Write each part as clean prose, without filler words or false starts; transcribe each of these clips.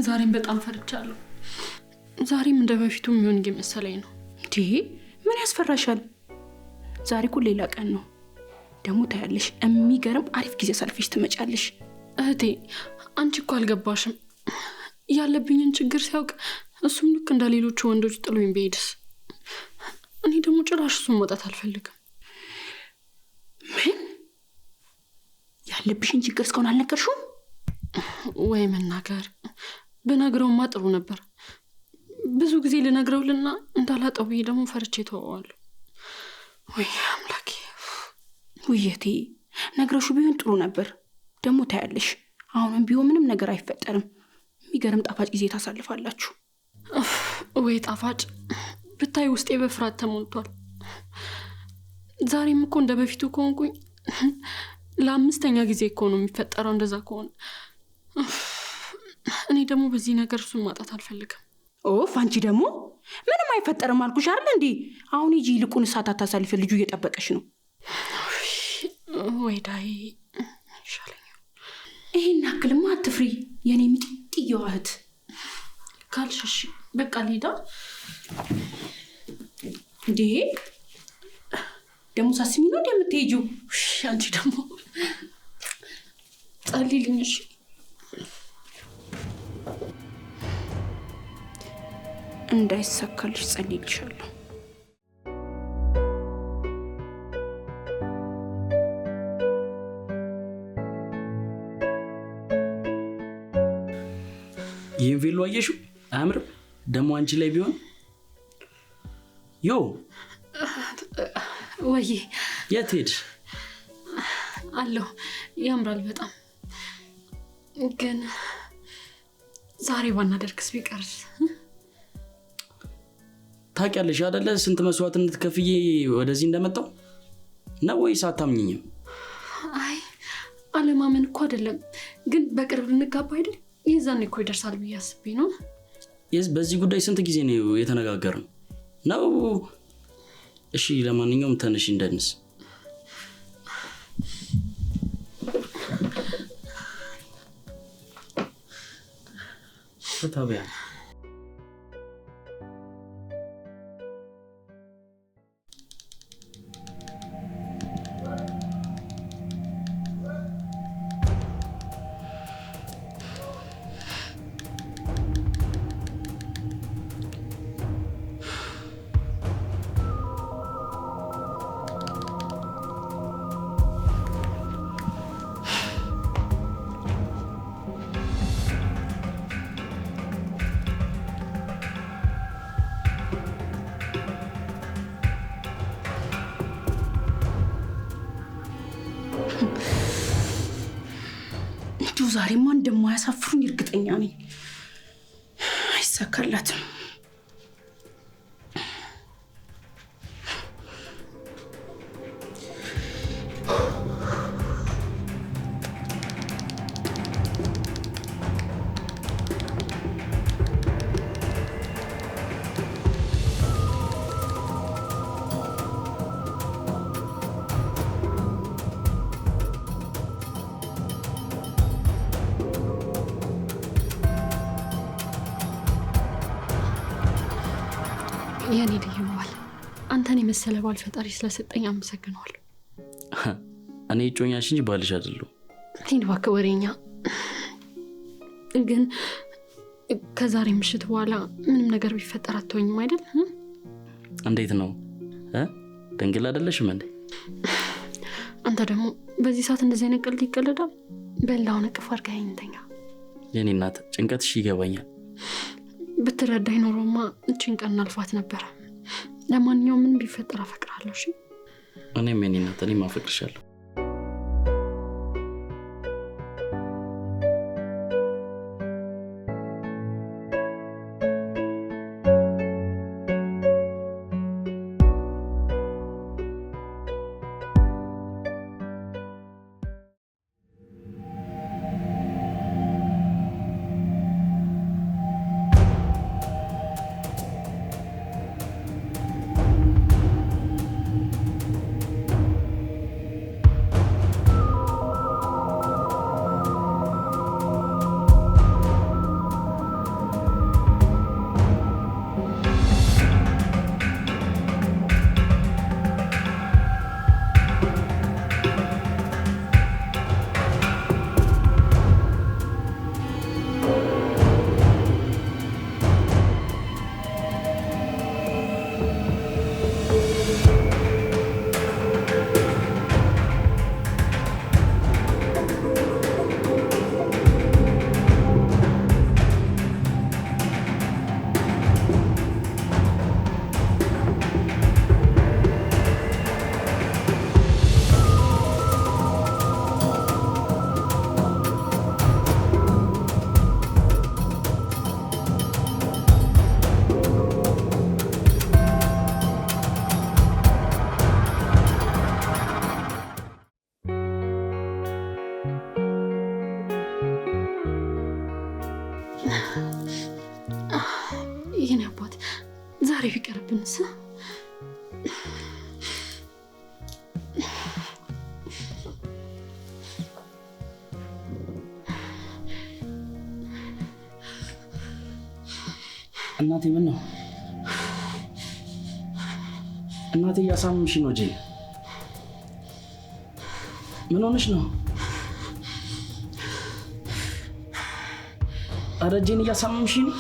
ግን ዛሬም በጣም ፈርቻለሁ። ዛሬም እንደበፊቱ የሚሆን እየመሰለኝ ነው። እንዴ ምን ያስፈራሻል? ዛሬ እኮ ሌላ ቀን ነው። ደግሞ ታያለሽ፣ የሚገርም አሪፍ ጊዜ ሳልፈሽ ትመጫለሽ። እህቴ አንቺ እኮ አልገባሽም። ያለብኝን ችግር ሲያውቅ እሱም ልክ እንደ ሌሎቹ ወንዶች ጥሎኝ ቢሄድስ? እኔ ደግሞ ጭራሽ እሱን መውጣት አልፈልግም። ምን ያለብሽን ችግር እስካሁን አልነገርሽውም? ወይ መናገር ብነግረውማ ጥሩ ነበር። ብዙ ጊዜ ልነግረውልና እንዳላጠው ብዬ ደግሞ ፈርቼ ተወዋለሁ። ወይ አምላኬ። ውየቴ ነግረሽው ቢሆን ጥሩ ነበር። ደግሞ ታያለሽ፣ አሁንም ቢሆን ምንም ነገር አይፈጠርም። የሚገርም ጣፋጭ ጊዜ ታሳልፋላችሁ። ወይ ጣፋጭ ብታይ ውስጤ በፍርሃት ተሞልቷል። ዛሬም እኮ እንደ በፊቱ ከሆንኩኝ ለአምስተኛ ጊዜ እኮ ነው የሚፈጠረው። እንደዛ ከሆነ እኔ ደግሞ በዚህ ነገር እሱን ማጣት አልፈልግም። ኦፍ አንቺ ደግሞ ምንም አይፈጠርም አልኩሽ አይደል እንዴ? አሁን ሂጂ፣ ይልቁን ሰዓት አታሳልፊ፣ ልጁ እየጠበቀሽ ነው። ወይ ዳይ ይሻለኛል። ይሄን አክልማ አትፍሪ የኔ ሚጥጥየዋ እህት። ካልሽሽ በቃ ልሂዳ። እንዴ ደግሞ ሳስሚ ነው እንደምትሄጂው? አንቺ ደግሞ ጸልይልኝ እሺ? እንዳይሳካልሽ ጸልይልሻለሁ። ይህን ቬሎ አየሽው? አያምርም? ደግሞ አንቺ ላይ ቢሆን ዮ ወይ የት ሄድሽ? አለሁ። ያምራል በጣም። ግን ዛሬ ባናደርግስ ቢቀርስ? ታውቂያለሽ አይደለ ስንት መስዋዕትነት ከፍዬ ወደዚህ እንደመጣው ነው? ወይስ አታምኚኝም? አይ አለማመን እኮ አይደለም፣ ግን በቅርብ ልንጋባ አይደል? የዛኔ እኮ ይደርሳል ብዬ አስቤ ነው። በዚህ ጉዳይ ስንት ጊዜ ነው የተነጋገርነው ነው? እሺ ለማንኛውም ተነሽ እንደንስ። ተታበያ ዛሬማ እንደማያሳፍሩኝ እርግጠኛ ነኝ። አይሳካላትም። የኔ ልዩ ባል፣ አንተን የመሰለ ባል ፈጣሪ ስለሰጠኝ አመሰግናለሁ። እኔ እጮኛሽ እንጂ ባልሽ አይደለሁም። ሂድ እባክህ ወሬኛ። ግን ከዛሬ ምሽት በኋላ ምንም ነገር ቢፈጠር አትተወኝም አይደል? እንዴት ነው? ደንግል አይደለሽም እንዴ? አንተ ደግሞ በዚህ ሰዓት እንደዚህ አይነት ቀልድ ይቀለዳል? በላውን እቅፍ አድርገኸኝ እንተኛ። የኔ እናት ጭንቀትሽ ይገባኛል። ብትረዳኝ ኖሮማ እቺን ቀን አልፋት ነበረ። ለማንኛውም ምን ቢፈጠር አፈቅራለሁ። እሺ? እኔም የኔ እናት እኔም አፈቅርሻለሁ። እናቴ ምን ነው? እናቴ እያሳመምሽ ነው ጄ። ምን ሆነሽ ነው? ኧረ ጄን እያሳመምሽ ነው።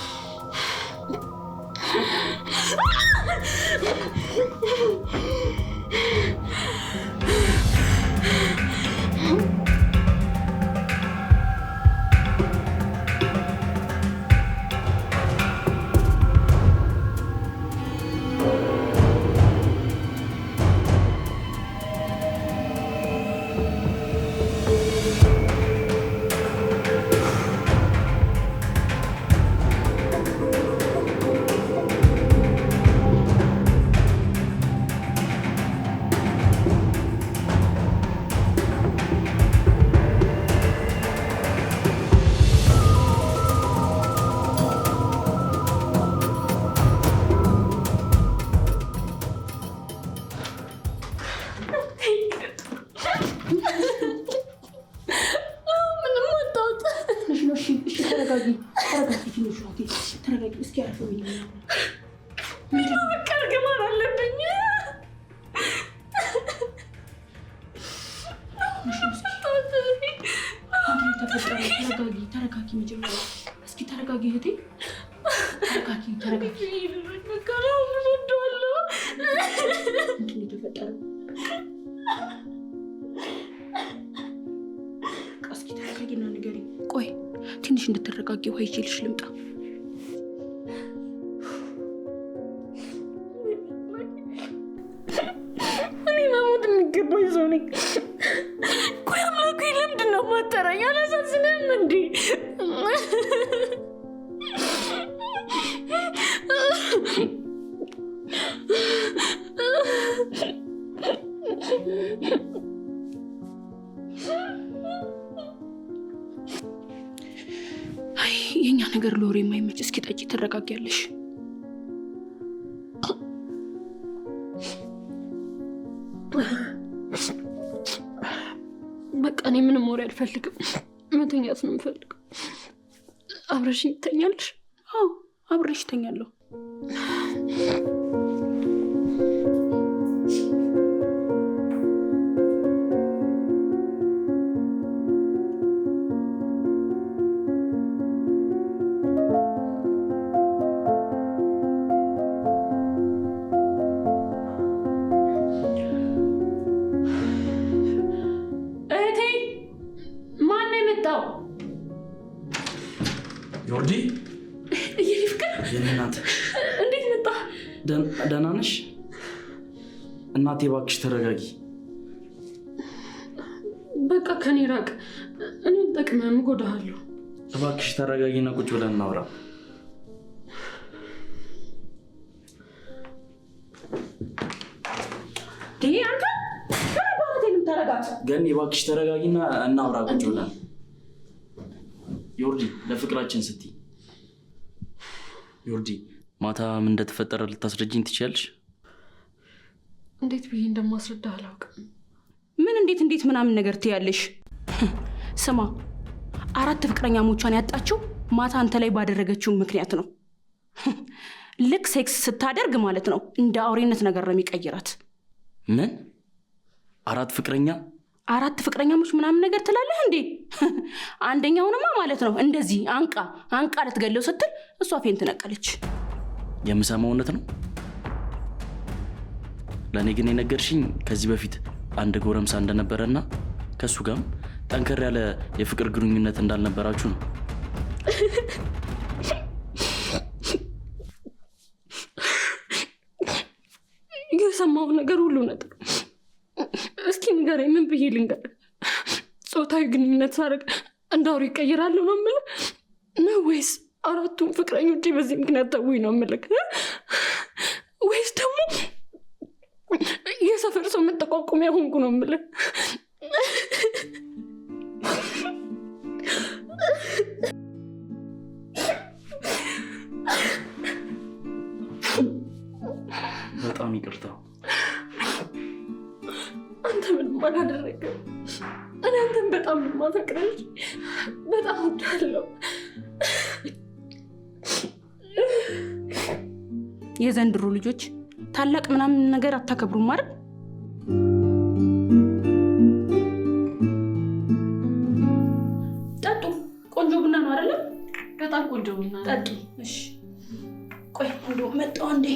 ቆይ ትንሽ እንድትረጋጊ ውሃ ይዤልሽ ልምጣ። እኔ መሞት የሚገባኝ ሰው ነኝ። ቆይ አምላኩ ለምንድን ነው የማትጠራኝ? አላሳዝንም እንዴ? የኛ ነገር ለወሬ የማይመች። እስኪ ጠጪ ትረጋጊያለሽ። በቃ እኔ ምንም ወሬ አልፈልግም። መተኛት ነው የምፈልገው። አብረሽኝ ትተኛለሽ? አዎ አብረሽ ተኛለሁ። ዮርዲ የኔ ፍቅር የእናት እንዴት መጣ? ደህና ነሽ? እናቴ እባክሽ ተረጋጊ። በቃ ከኔ ራቅ። እኔ ጠቅመም እጎዳሃለሁ። እባክሽ ተረጋጊና ቁጭ ብለን እናውራ። አንተ ከረባቴ ምን ታረጋት? ገኒ እባክሽ ተረጋጊና እናውራ ቁጭ ብለን። ዮርዲ ለፍቅራችን ስትይ። ዮርዲ ማታ ምን እንደተፈጠረ ልታስረጅኝ ትችያለሽ? እንዴት ብዬ እንደማስረዳህ አላውቅም። ምን እንዴት ምናምን ነገር ትያለሽ? ስማ 4 ፍቅረኛሞቿን ያጣችው ማታ አንተ ላይ ባደረገችው ምክንያት ነው። ልክ ሴክስ ስታደርግ ማለት ነው እንደ አውሬነት ነገር ነው የሚቀይራት። ምን 4 ፍቅረኛሞች ምናምን ነገር ትላለህ እንዴ? አንደኛውንማ ማለት ነው እንደዚህ አንቃ ልትገለው ስትል እሷ ፌንት ነቀለች። የምሰማው እውነት ነው? ለእኔ ግን የነገርሽኝ ከዚህ በፊት አንድ ጎረምሳ እንደነበረና ከእሱ ጋርም ጠንከር ያለ የፍቅር ግንኙነት እንዳልነበራችሁ ነው። የሰማው ነገር ሁሉ እውነት ነው። እስኪ ንገረኝ፣ ምን ብዬ ልንገር? ጾታዊ ግንኙነት ሳደርግ እንደ አውሬ ይቀይራለሁ ነው የምልህ ነው ወይስ 4ቱም ፍቅረኞቼ በዚህ ምክንያት ተውኝ ነው የምልህ? ወይስ ደግሞ የሰፈር ሰው መጠቋቋሚያ ሆንኩ ነው የምልህ? በጣም ይቅርታ። አንተ ምንም አላደረግም። እኔ አንተን በጣም የማፈቅረው በጣም ወዳለሁ። የዘንድሮ ልጆች ታላቅ ምናምን ነገር አታከብሩም አይደል? ጠጡ። ቆንጆ ቡና ነው አይደል? በጣም ቆንጆ ቡና። ጠጡ። እሺ ቆይ እንደው መጣሁ እንዴ።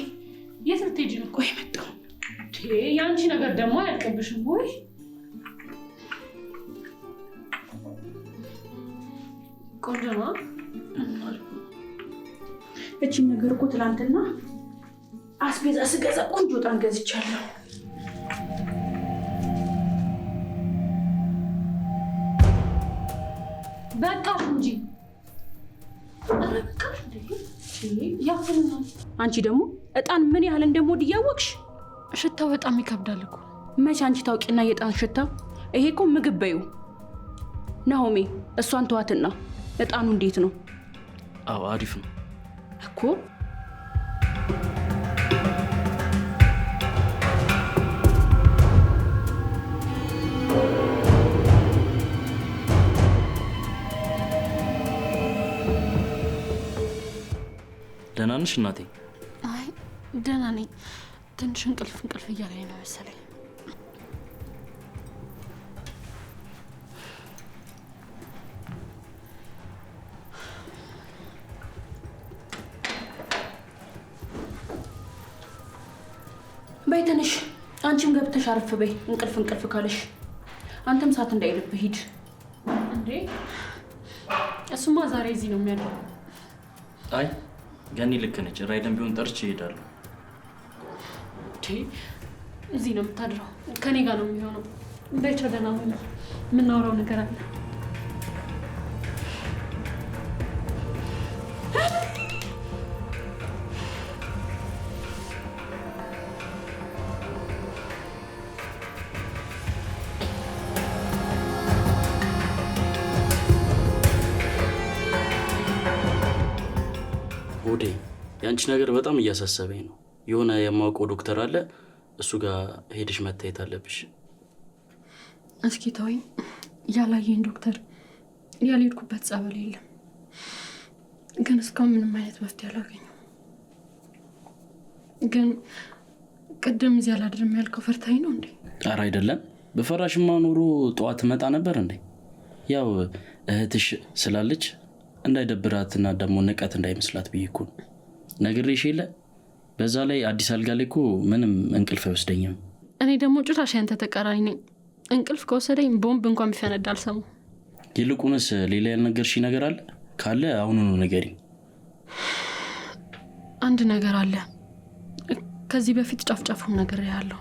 የት ልትሄጂ ነው? ቆይ መጣሁ። የአንቺ ነገር ደግሞ አያልቅብሽም ወይ? ቆንጆ ነው። እቺን ነገር እኮ ትላንትና አስቤዛ ስገዛ ቆንጆ ጣን ገዝቻለሁ። በቃሽ እንጂ በቃሽ እንዴ። ያፍና አንቺ ደግሞ እጣን ምን ያህል እንደምወድ እያወቅሽ ሽታው በጣም ይከብዳል እኮ። መቼ አንቺ ታውቂና የጣን ሽታ? ይሄ እኮ ምግብ በይው። ናሆሜ እሷን ተዋትና እጣኑ እንዴት ነው? አዎ አሪፍ ነው እኮ። ደህና ነሽ እናቴ? አይ ደህና ነኝ። ትንሽ እንቅልፍ እያለኝ ነው መሰለኝ። በይ ትንሽ አንቺም ገብተሽ አረፍ በይ። እንቅልፍ ካለሽ አንተም ሰዓት እንዳይልብህ ሂድ። እንዴ እሱማ ዛሬ እዚህ ነው የሚያድረው። አይ ገኒ ልክ ነች። ራይደን ቢሆን ጠርቼ እሄዳለሁ። እዚህ ነው የምታድረው። ከኔ ጋር ነው የሚሆነው። በይቻው ደህና ሆነ። የምናወራው ነገር አለ። ሆዴ የአንቺ ነገር በጣም እያሳሰበኝ ነው። የሆነ የማውቀው ዶክተር አለ፣ እሱ ጋር ሄድሽ መታየት አለብሽ። እስኪ ተወኝ። ያላየኝ ዶክተር ያልሄድኩበት ጸበል የለም፣ ግን እስካሁን ምንም አይነት መፍትሄ አላገኘሁም። ግን ቅድም እዚህ አላድርም ያልከው ፈርታኝ ነው እንዴ? ኧረ አይደለም። በፈራሽማ ኖሮ ጠዋት መጣ ነበር እንዴ። ያው እህትሽ ስላለች እንዳይደብራትና ደግሞ ንቀት እንዳይመስላት ብዬ እኮ ነው። ነግሬሽ የለ። በዛ ላይ አዲስ አልጋ ላይ እኮ ምንም እንቅልፍ አይወስደኝም። እኔ ደግሞ ጭራሽ ያንተ ተቃራኒ ነኝ። እንቅልፍ ከወሰደኝ ቦምብ እንኳን ቢፈነዳ አልሰማም። ይልቁንስ ሌላ ያልነገርሽኝ ነገር አለ? ካለ አሁኑኑ ንገሪኝ። አንድ ነገር አለ። ከዚህ በፊት ጫፍጫፉን ነግሬሃለሁ።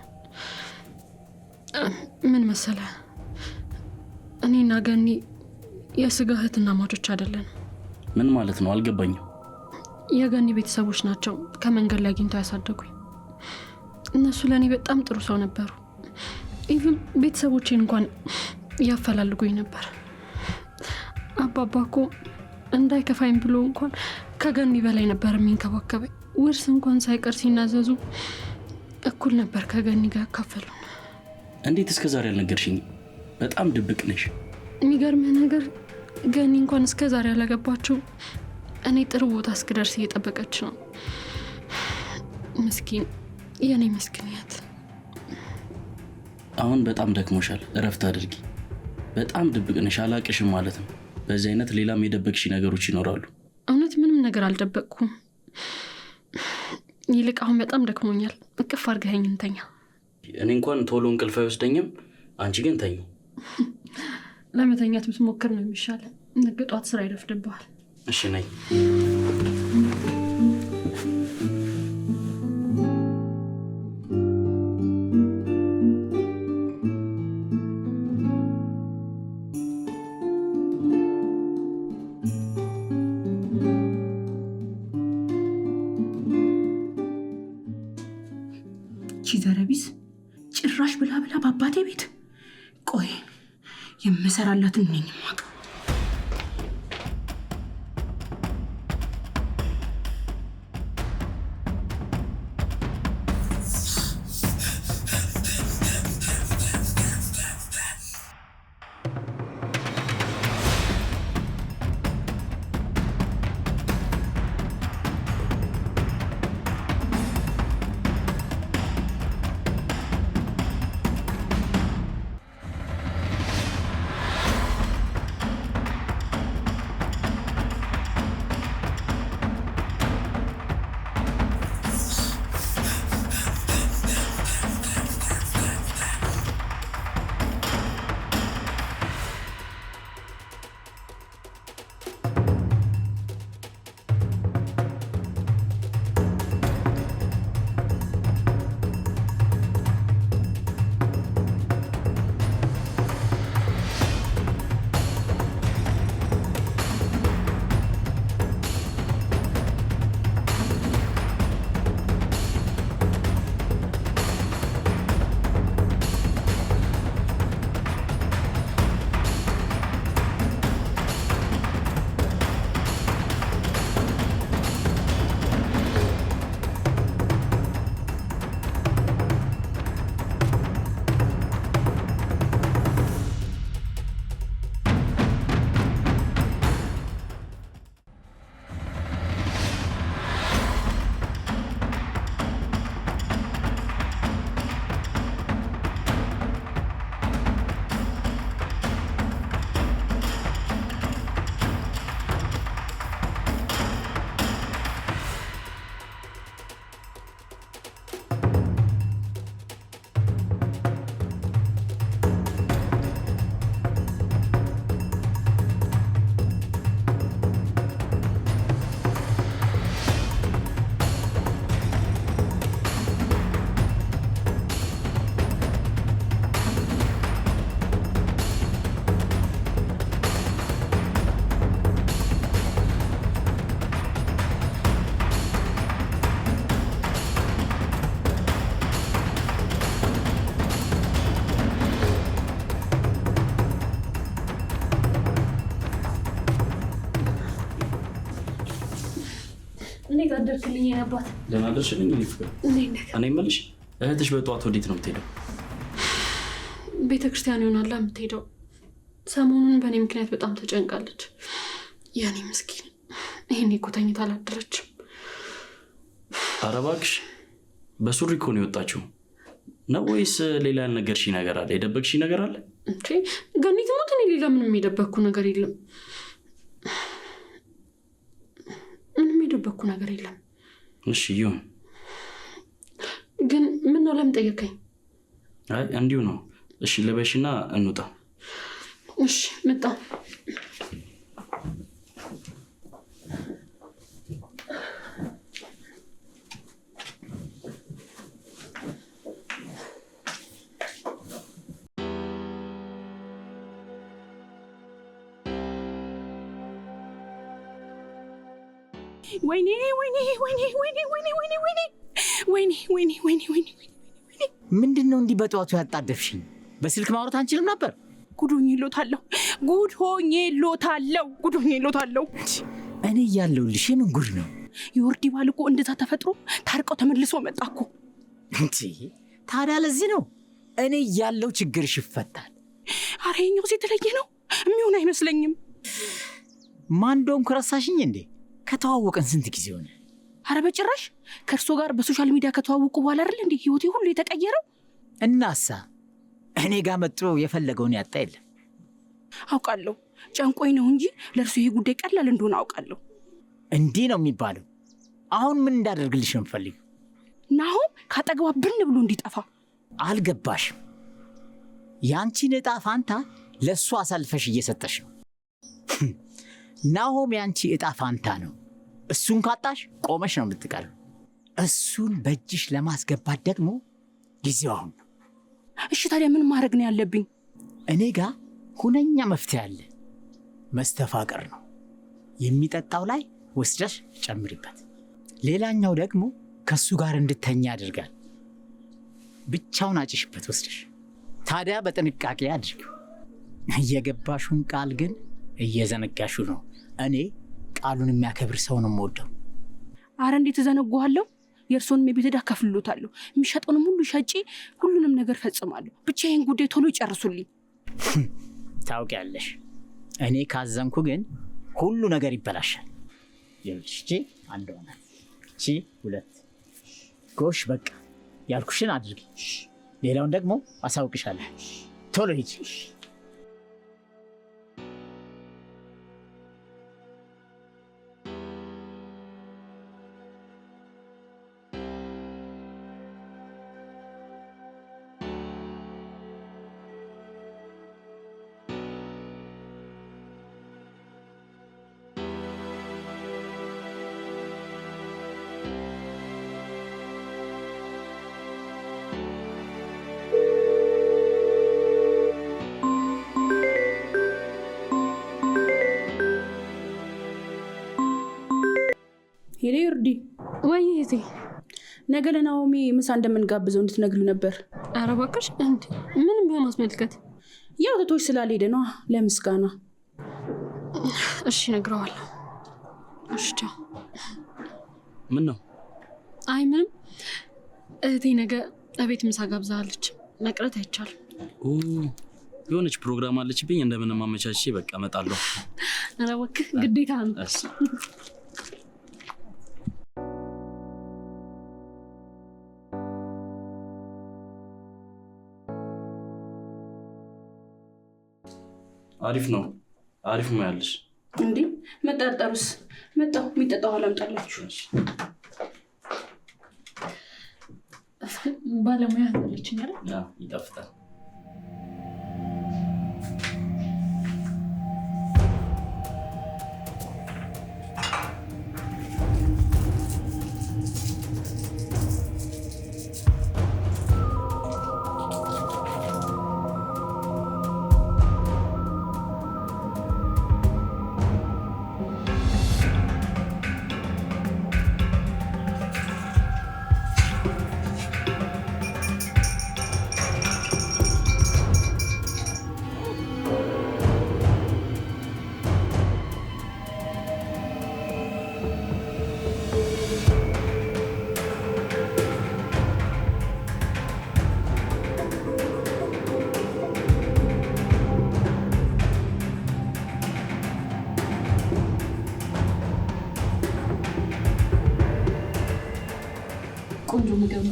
ምን መሰለህ፣ እኔና ገኒ የስጋ እህትና ማቾች አይደለን። ምን ማለት ነው? አልገባኝም። የገኒ ቤተሰቦች ናቸው ከመንገድ ላይ አግኝተው ያሳደጉኝ። እነሱ ለእኔ በጣም ጥሩ ሰው ነበሩ። ኢቭን ቤተሰቦቼን እንኳን ያፈላልጉኝ ነበር። አባባ እኮ እንዳይከፋኝ ብሎ እንኳን ከገኒ በላይ ነበር የሚንከባከበኝ። ውርስ እንኳን ሳይቀር ሲናዘዙ እኩል ነበር ከገኒ ጋር ያካፈሉ። እንዴት እስከ ዛሬ አልነገርሽኝ? በጣም ድብቅ ነሽ። የሚገርምህ ነገር ገኒ እንኳን እስከ ዛሬ ያላገባችው እኔ ጥሩ ቦታ እስክደርስ እየጠበቀች ነው። ምስኪን፣ የኔ ምስኪንያት። አሁን በጣም ደክሞሻል፣ እረፍት አድርጊ። በጣም ድብቅ ነሽ፣ አላቅሽም ማለት ነው። በዚህ አይነት ሌላም የደበቅሽ ነገሮች ይኖራሉ። እውነት ምንም ነገር አልደበቅኩም። ይልቅ አሁን በጣም ደክሞኛል። እቅፍ አድርገኸኝ እንተኛ። እኔ እንኳን ቶሎ እንቅልፍ አይወስደኝም፣ አንቺ ግን ተኝ። ለመተኛት ብትሞክር ነው የሚሻል። ነገ ጧት ስራ ይረፍድብሃል። እሺ ነይ። ዘረቢስ ጭራሽ ብላ በአባቴ ቤት። ቆይ የምሰራላትን ነኝ ማቅ። እንዴት አደርክልኝ የነባት? ደህና አደርሽልኝ ፍቅር። እኔ የምልሽ እህትሽ በጠዋት ወዴት ነው የምትሄደው? ቤተክርስቲያን ይሆናል የምትሄደው። ሰሞኑን በእኔ ምክንያት በጣም ተጨንቃለች። ያኔ ምስኪን ይሄኔ እኮ ተኝታ አላደረችም። ኧረ እባክሽ በሱሪ እኮ ነው የወጣችው ነው ወይስ ሌላ ያልነገርሽኝ ነገር አለ? የደበቅሽኝ ነገር አለ? እንዴ ገኒ ትሞት፣ እኔ ሌላ ምንም የደበቅኩ ነገር የለም። ምንም የደበቅኩ ነገር የለም። እሺ ይሁን። ግን ምን ነው ለምን ጠየቀኝ? አይ እንዲሁ ነው። እሺ ለበሽና እንውጣ። እሺ መጣ። ወይኔ ወይኔ ወይኔ ወይኔ ወይኔ ወይኔ ወይኔ ወይኔ ወይኔ ወይኔ ወይኔ ወይኔ ምንድነው እንዲህ በጠዋቱ ያጣደፍሽኝ? በስልክ ማውራት አንችልም ነበር? ጉዶኝ ሎታለሁ ጉዶኝ ሎታለሁ። እኔ እያለሁልሽ ምን ጉድ ነው? የወርዲ ባል እኮ እንደዛ ተፈጥሮ ታርቀው ተመልሶ መጣ እኮ። እንዴ ታዲያ ለዚህ ነው እኔ እያለሁ ችግርሽ ይፈታል። ኧረ የኛው የተለየ ነው፣ የሚሆን አይመስለኝም። ማን እንደሆንኩ ረሳሽኝ እንዴ? ከተዋወቀን ስንት ጊዜ ሆነ? ኧረ በጭራሽ ከእርሶ ጋር በሶሻል ሚዲያ ከተዋወቁ በኋላ አይደል እንዴ ህይወቴ ሁሉ የተቀየረው? እናሳ እኔ ጋር መጥቶ የፈለገውን ያጣ የለም። አውቃለሁ ጨንቆኝ ነው እንጂ ለእርሱ ይሄ ጉዳይ ቀላል እንደሆነ አውቃለሁ። እንዲህ ነው የሚባለው? አሁን ምን እንዳደርግልሽ ነው የምፈልጊው? ናሆም ካጠገቧ ብን ብሎ እንዲጠፋ። አልገባሽም? ያንቺን ዕጣ ፋንታ ለእሱ አሳልፈሽ እየሰጠሽ ነው። ናሆም ያንቺ ዕጣ ፋንታ ነው። እሱን ካጣሽ ቆመሽ ነው የምትቀረው። እሱን በእጅሽ ለማስገባት ደግሞ ጊዜው አሁን ነው። እሺ ታዲያ ምን ማድረግ ነው ያለብኝ? እኔ ጋር ሁነኛ መፍትሄ አለ። መስተፋቅር ነው። የሚጠጣው ላይ ወስደሽ ጨምሪበት። ሌላኛው ደግሞ ከሱ ጋር እንድተኛ ያደርጋል። ብቻውን አጭሽበት ወስደሽ። ታዲያ በጥንቃቄ አድርጊው። የገባሹን ቃል ግን እየዘነጋሹ ነው። እኔ ቃሉን የሚያከብር ሰው ነው የምወደው። አረ እንዴት እዘነጓለሁ? የእርሶንም የቤት ዕዳ ከፍሎታለሁ። የሚሸጠውንም ሁሉ ሸጪ፣ ሁሉንም ነገር ፈጽማለሁ። ብቻ ይህን ጉዳይ ቶሎ ይጨርሱልኝ። ታውቂያለሽ እኔ ካዘንኩ ግን ሁሉ ነገር ይበላሻል። ይኸውልሽ እቺ አንድ ሆነ፣ እቺ ሁለት። ጎሽ በቃ ያልኩሽን አድርጊ። ሌላውን ደግሞ አሳውቅሻለሁ። ቶሎ ሂጂ። ሄሌ እርዲ። ወይ እህቴ ነገ ለናኦሚ ምሳ እንደምንጋብዘው እንድትነግሪው ነበር። ኧረ እባክሽ እንዴ ምንም ቢሆን ማስመልከት ያው ተቶች ስላልሄደ ነው ለምስጋና። እሺ እነግረዋለሁ። እሺ ቻው። ምን ነው? አይ ምንም። እህቴ ነገ እቤት ምሳ ጋብዛለች፣ መቅረት አይቻልም። የሆነች ፕሮግራም አለችብኝ፣ እንደምንም አመቻችቼ በቃ እመጣለሁ። ኧረ እባክህ ግዴታ ነው። አሪፍ ነው፣ አሪፍ ነው ያለሽ። እንዴ መጣጣሩስ መጣው የሚጠጣው አላምጣላችሁ። ባለሙያ አለችኝ አይደል? ያ ይጣፍጣል።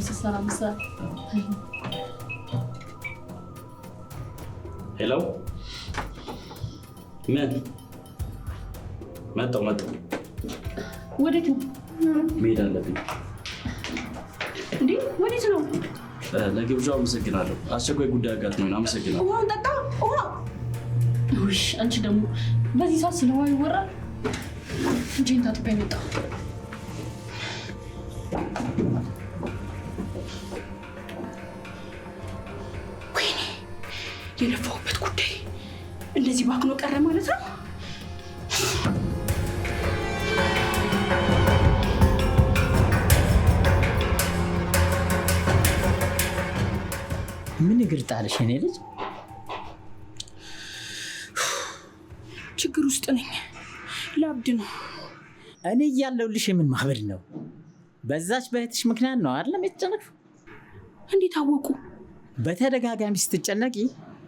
ስትሰራ ምሳሌ ሄሎ ምን መጣው ወዴት ነው? መሄድ አለብኝ። እንዴ ወዴት ነው? ለግብዣው አመሰግናለሁ። አስቸኳይ ጉዳይ አጋጥሞኝ ነው። አመሰግናለሁ። ውሃውን ጠጣ። ውሃ ውይ፣ አንቺ ደግሞ በዚህ ሰዓት ስለ ውሃ ይወራል? እጄን ታጥቤ መጣ። ወይኔ የለፋሁበት ጉዳይ እንደዚህ ባክኖ ቀረ ማለት ነው። ምን እግር ጣልሽ የኔ ልጅ? ችግር ውስጥ ነኝ። ላብድ ነው። እኔ እያለሁልሽ የምን ማህበል ነው? በዛች በእህትሽ ምክንያት ነው አይደለም የተጨነቅሽው? እንዴት አወቁ? በተደጋጋሚ ስትጨነቂ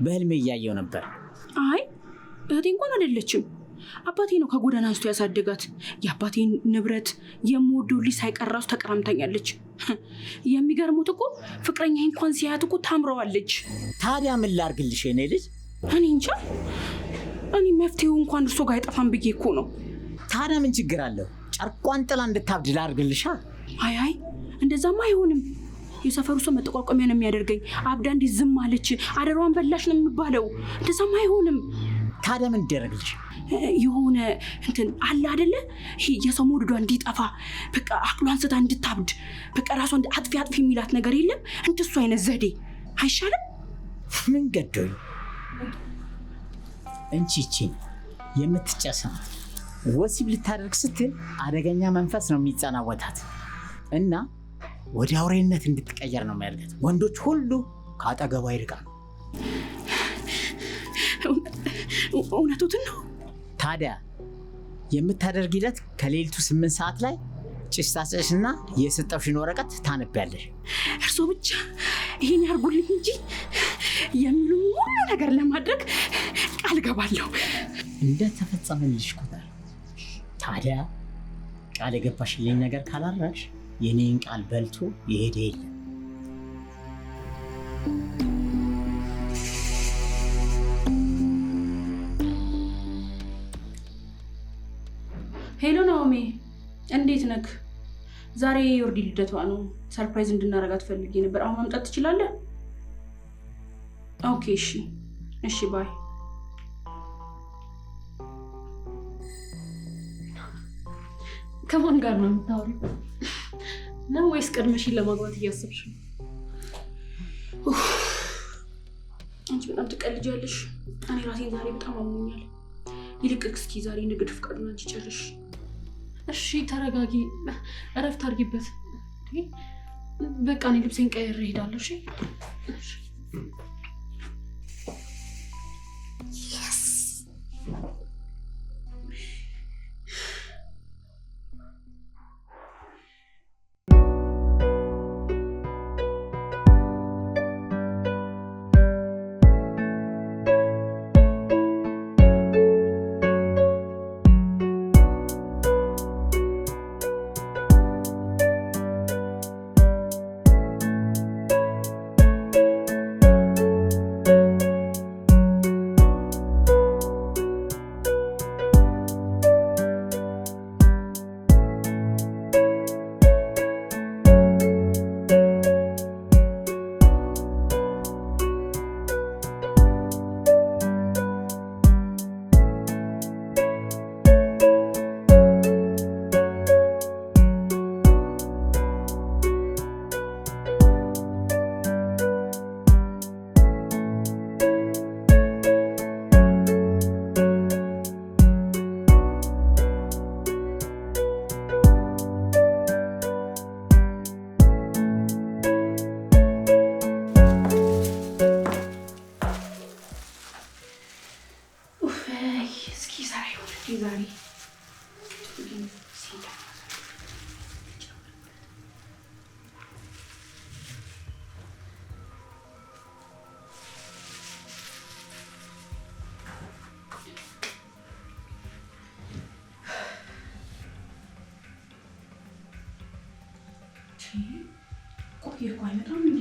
በህልሜ እያየው ነበር። አይ እህቴ እንኳን አይደለችም። አባቴ ነው ከጎዳና አንስቶ ያሳደጋት። የአባቴን ንብረት የምወደው ልጅ ሳይቀር ራሱ ተቀራምታኛለች። የሚገርሙት እኮ ፍቅረኛ እንኳን ሲያያት እኮ ታምረዋለች። ታዲያ ምን ላርግልሽ የኔ ልጅ? እኔ እንጃ። እኔ መፍትሄው እንኳን እርሶ ጋር አይጠፋም ብዬ እኮ ነው። ታዲያ ምን ችግር አለው? ጨርቋን ጥላ እንድታብድ ላርግልሻ? አይ እንደዛማ አይሆንም። የሰፈሩ ሰው መጠቋቋሚያ ነው የሚያደርገኝ። አብዳ እንዴት ዝም አለች? አደሯን በላሽ ነው የሚባለው። እንደዛማ አይሆንም። ታዲያ ምን ይደረግልሽ? የሆነ እንትን አለ አይደለ? ይሄ የሰው መውደዷ እንዲጠፋ በቃ አቅሏን ስታ እንድታብድ በቃ ራሷን አጥፊ የሚላት ነገር የለም? እንደሱ አይነት ዘዴ አይሻልም? ምን ገዶኝ እንቺቺን የምትጨሰናት ወሲብ ልታደርግ ስትል አደገኛ መንፈስ ነው የሚጸናወታት እና ወደ አውሬነት እንድትቀየር ነው የሚያደርጋት። ወንዶች ሁሉ ከአጠገቧ ይርቃሉ። እውነቱን ነው። ታዲያ የምታደርጊለት ከሌሊቱ 8 ሰዓት ላይ ጭስ ታጨሽና የሰጠሽን ወረቀት ታነቢያለሽ። እርሶ ብቻ ይሄን ያርጉልኝ እንጂ የሚሉኝ ሁሉ ነገር ለማድረግ ቃል ገባለሁ። እንደተፈጸመልሽ ቁጥር ታዲያ ቃል የገባሽልኝ ነገር ካላረግሽ የኔን ቃል በልቶ ይሄድ የለም። ሄሎ ናኦሚ፣ እንዴት ነክ? ዛሬ የወርዲ ልደቷ ነው። ሰርፕራይዝ እንድናረጋት ፈልጌ ነበር። አሁን መምጣት ትችላለህ? ኦኬ፣ እሺ፣ ባይ። ከማን ጋር ነው የምታወሪው? ነው ወይስ ቀድመሽን ለማግባት እያሰብሽ ነው? አንቺ በጣም ትቀልጃለሽ። እኔ ራሴን ዛሬ በጣም አሞኛል። ይልቅ እስኪ ዛሬ ንግድ ፍቃዱን አንቺ ጨርሽ። እሺ ተረጋጊ፣ እረፍት አድርጊበት። በቃ እኔ ልብሴን ቀይሬ እሄዳለሁ። እሺ ቢርኳ አይመጣም እንዴ?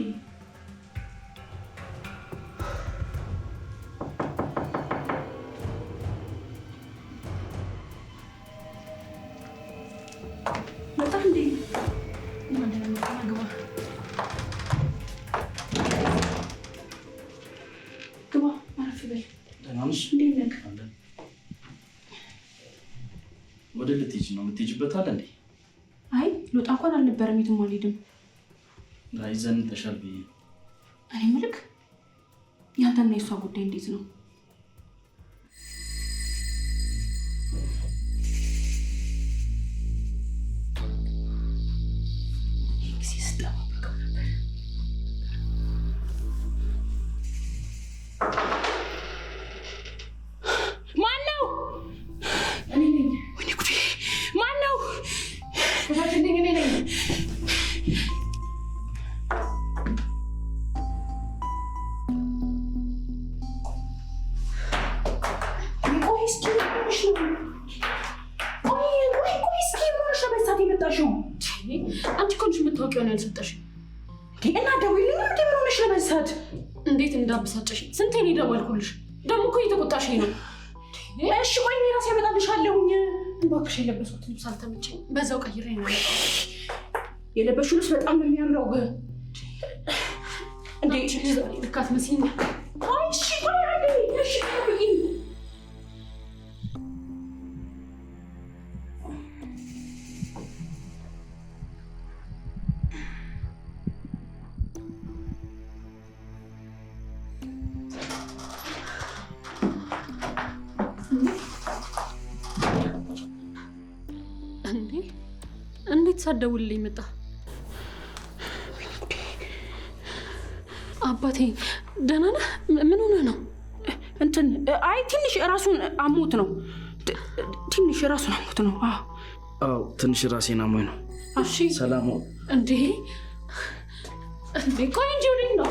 መጣ እንዴ? ግባ አረፍ በል። እንዴት ነህ? ወደ ልትሄጂ ነው? የምትሄጂበት አለ እንዴ? አይ ልወጣ እንኳን አልነበረም። የትም አልሄድም። አይ ዘንጠሻል ብዬ። እኔ የምልህ ያንተና የሷ ጉዳይ እንዴት ነው? እና ደውይልኝ እንዴ? ምን ሆነሽ ነው በዛት? እንዴት እንዳበሳጨሽ ስንቴ ነው ደወልኩልሽ? ደግሞ እኮ እየተቆጣሽኝ ነው። እሺ ቆይ እኔ ራሴ አመጣልሻለሁኝ። እባክሽ የለበስኩት ልብስ አልተመቸኝ፣ በዛው ቀይሬ ነው የለበሽው ልብስ በጣም ነው የሚያምረው። እንዴ ልካት መስኝ። አይ እሺ ቆይ አንዴ። እሺ ቆይ እንዴት ሳትደውልልኝ መጣ? አባቴ ደህና ነህ? ምን ሆነህ ነው? እንትን አይ ትንሽ ራሱን አሞት ነው። ትንሽ ራሱን አሞት ነው። አዎ ትንሽ ራሴን አሞኝ ነው። እሺ ሰላም እንዴ? ቆይ እንጂ ወዴት ነው?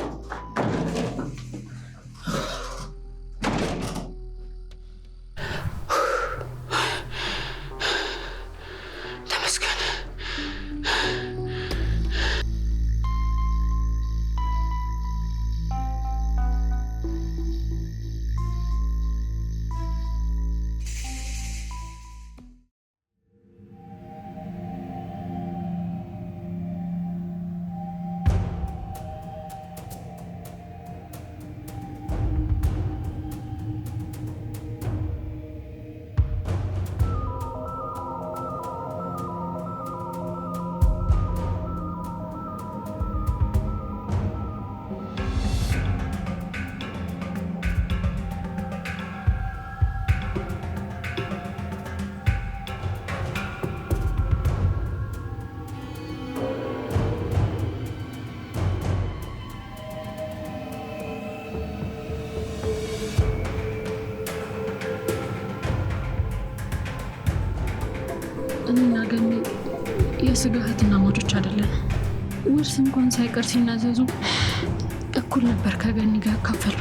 እኔና ገኒ የስጋ እህትና ማቾች አይደለን። ውርስ እንኳን ሳይቀር ሲናዘዙ እኩል ነበር ከገኒ ጋር ያካፈሉ።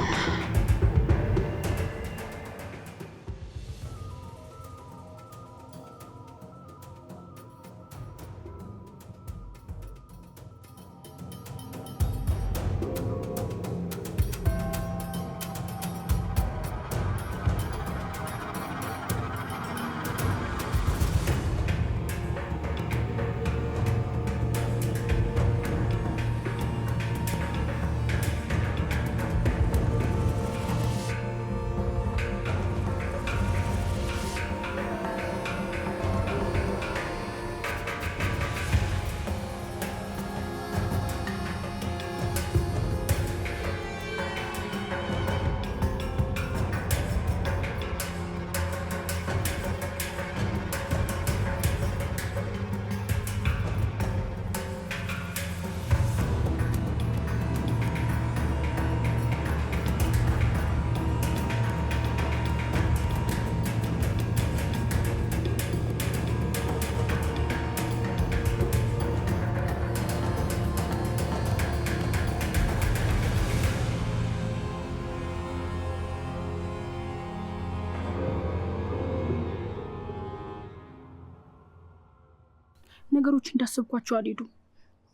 ነገሮች እንዳሰብኳቸው አልሄዱም።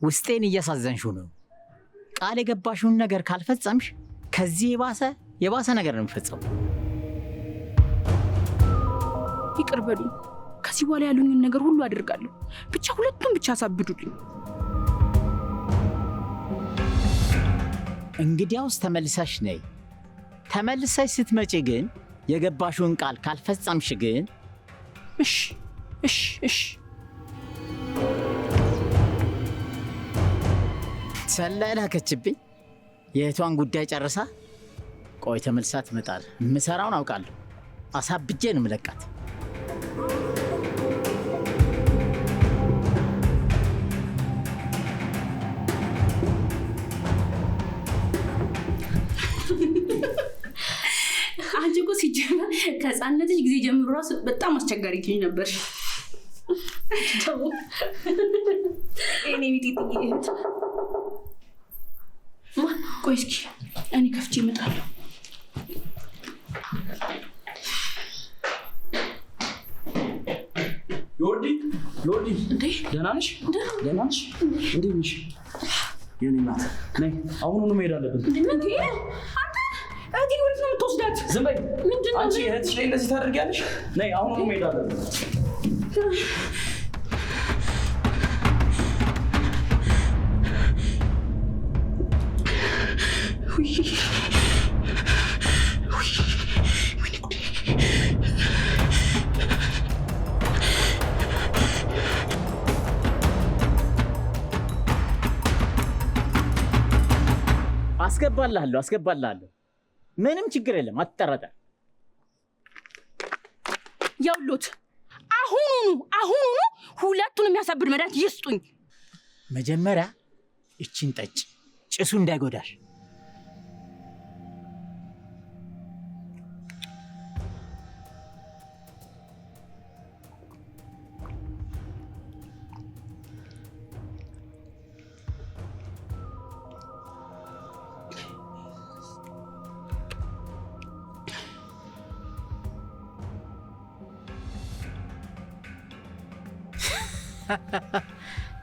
ውስጤን እያሳዘንሽው ነው። ቃል የገባሽውን ነገር ካልፈጸምሽ ከዚህ የባሰ ነገር ነው የሚፈጸመው። ይቅር በሉኝ። ከዚህ በኋላ ያሉኝን ነገር ሁሉ አደርጋለሁ። ብቻ ሁለቱም ብቻ አሳብዱልኝ። እንግዲያውስ ተመልሰሽ ነይ። ተመልሰሽ ስትመጪ ግን የገባሽውን ቃል ካልፈጸምሽ ግን እሺ። ሰላይ ላከችብኝ። የእህቷን ጉዳይ ጨርሳ ቆይ ተመልሳ ትመጣል። የምሰራውን አውቃለሁ። አሳብጄ ነው የምለቃት። አንቺ እኮ ሲጀመር ከህፃንነትሽ ጊዜ ጀምሮ ራሱ በጣም አስቸጋሪ ልጅ ነበርሽ። እኔ ቢጤ እህት ቆይ እስኪ እኔ ከፍቼ እመጣለሁ። ዮርዲ ደህና ነሽ? እንዴት ነሽ? የኔ እናት ነይ፣ አሁኑኑ መሄድ አለብን። አንተ እህቴን ወዴት ነው የምትወስዳት? ዝም በይ። አንቺ እህትሽ ላይ እንደዚህ ታደርጊያለሽ? ነይ፣ አሁኑኑ መሄድ አለብን። አስገባልሃለሁ። ምንም ችግር የለም፣ አትጠራጠር። ያውሎት አሁኑኑ ሁለቱን የሚያሳብድ መድኃኒት ይስጡኝ። መጀመሪያ እቺን ጠጭ፣ ጭሱ እንዳይጎዳሽ።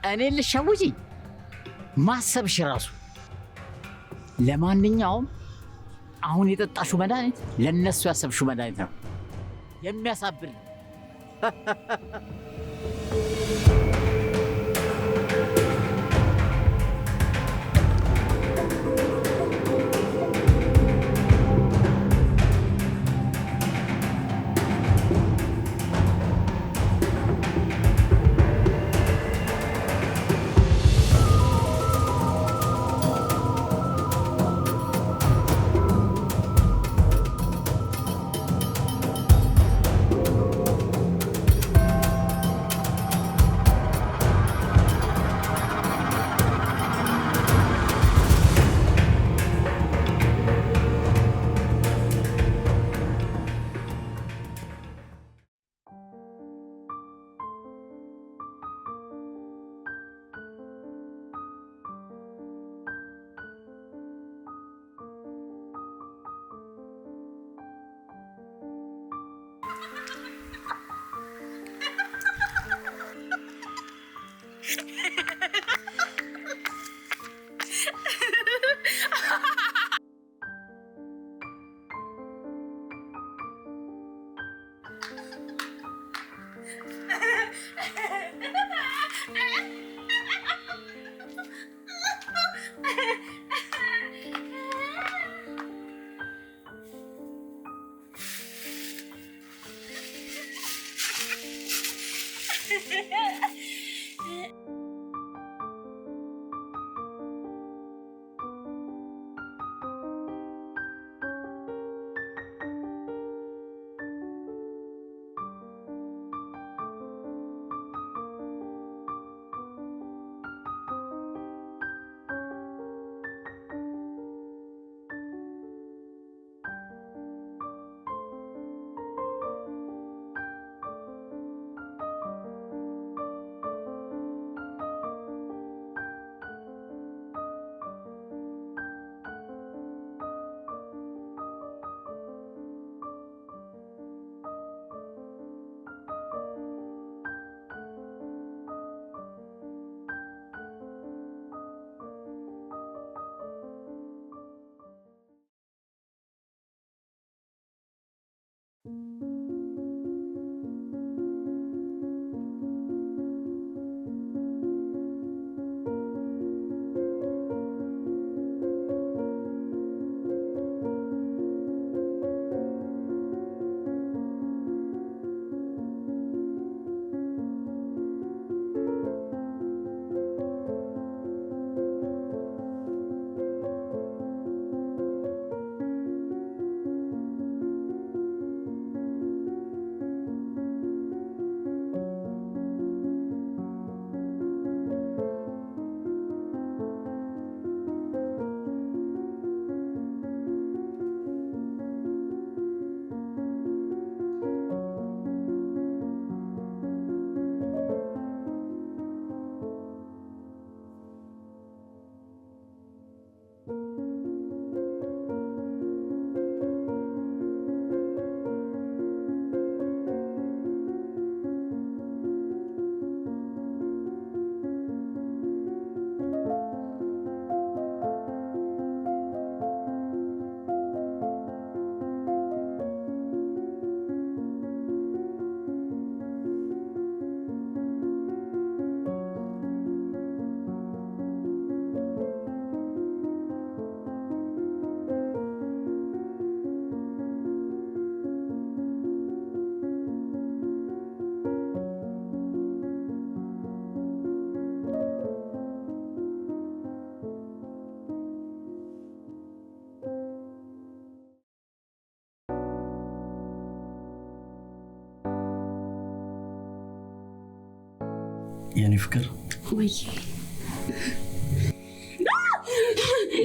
እኔ ልሸውጂ ማሰብሽ ራሱ። ለማንኛውም አሁን የጠጣሽው መድኃኒት ለነሱ ያሰብሽው መድኃኒት ነው። የሚያሳብድ ነው። የኔ ፍቅር ወይ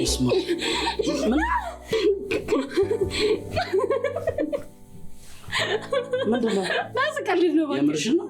እስማ ምንድን ነው? ናስቀልድ ነው። የምርሽን ነው?